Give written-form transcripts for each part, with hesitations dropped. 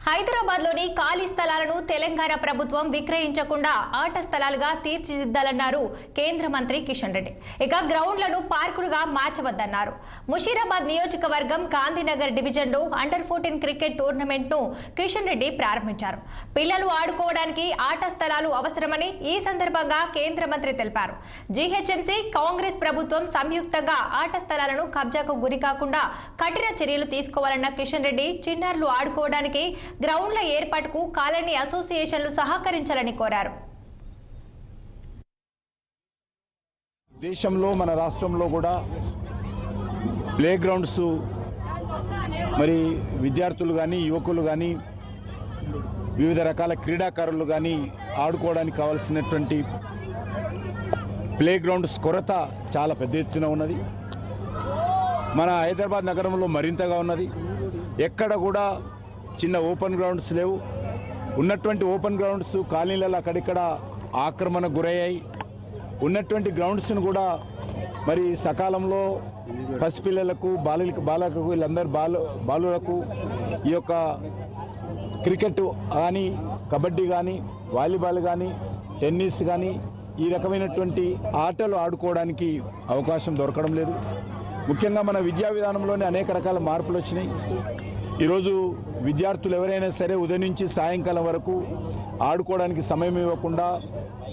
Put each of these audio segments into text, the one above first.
హైదరాబాద్లోని ఖాళీ స్థలాలను తెలంగాణ ప్రభుత్వం విక్రయించకుండా ఆట స్థలాలుగా తీర్చిదిద్దాలన్నారు కేంద్ర మంత్రి కిషన్ రెడ్డి. ఇక గ్రౌండ్లను పార్కులుగా మార్చవద్దన్నారు. ముషీరాబాద్ నియోజకవర్గం గాంధీనగర్ డివిజన్లో అండర్-14 క్రికెట్ టోర్నమెంట్ను కిషన్ రెడ్డి ప్రారంభించారు. పిల్లలు ఆడుకోవడానికి ఆట స్థలాలు అవసరమని ఈ సందర్భంగా కేంద్ర మంత్రి తెలిపారు. జీహెచ్ఎంసీ, కాంగ్రెస్ ప్రభుత్వం సంయుక్తంగా ఆట స్థలాలను కబ్జాకు గురికాకుండా కఠిన చర్యలు తీసుకోవాలన్న కిషన్ రెడ్డి చిన్నారులు ఆడుకోవడానికి గ్రౌండ్ల ఏర్పాటుకు కాలనీ అసోసియేషన్లు సహకరించాలని కోరారు. దేశంలో మన రాష్ట్రంలో కూడా ప్లే గ్రౌండ్స్ మరి విద్యార్థులు కానీ యువకులు కానీ వివిధ రకాల క్రీడాకారులు కానీ ఆడుకోవడానికి కావాల్సినటువంటి ప్లే గ్రౌండ్స్ కొరత చాలా పెద్ద ఎత్తున ఉన్నది. మన హైదరాబాద్ నగరంలో మరింతగా ఉన్నది. ఎక్కడ కూడా చిన్న ఓపెన్ గ్రౌండ్స్ లేవు. ఉన్నటువంటి ఓపెన్ గ్రౌండ్స్ కాలనీలలో అక్కడిక్కడ ఆక్రమణకు గురయ్యాయి. ఉన్నటువంటి గ్రౌండ్స్ను కూడా మరి సకాలంలో పసిపిల్లలకు బాలకు వీళ్ళందరూ బాలులకు ఈ యొక్క క్రికెట్ కానీ, కబడ్డీ కానీ, వాలీబాల్ కానీ, టెన్నిస్ కానీ ఈ రకమైనటువంటి ఆటలు ఆడుకోవడానికి అవకాశం దొరకడం లేదు. ముఖ్యంగా మన విద్యా విధానంలోనే అనేక రకాల మార్పులు వచ్చినాయి. ఈరోజు విద్యార్థులు ఎవరైనా సరే ఉదయం నుంచి సాయంకాలం వరకు ఆడుకోవడానికి సమయం ఇవ్వకుండా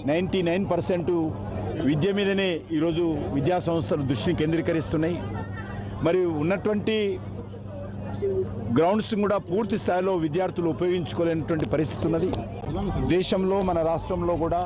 99% విద్య మీదనే ఈరోజు విద్యా సంస్థలు దృష్టిని కేంద్రీకరిస్తున్నాయి. మరి ఉన్నటువంటి గ్రౌండ్స్ కూడా పూర్తి స్థాయిలో విద్యార్థులు ఉపయోగించుకోలేనటువంటి పరిస్థితి ఉన్నది. దేశంలో మన రాష్ట్రంలో కూడా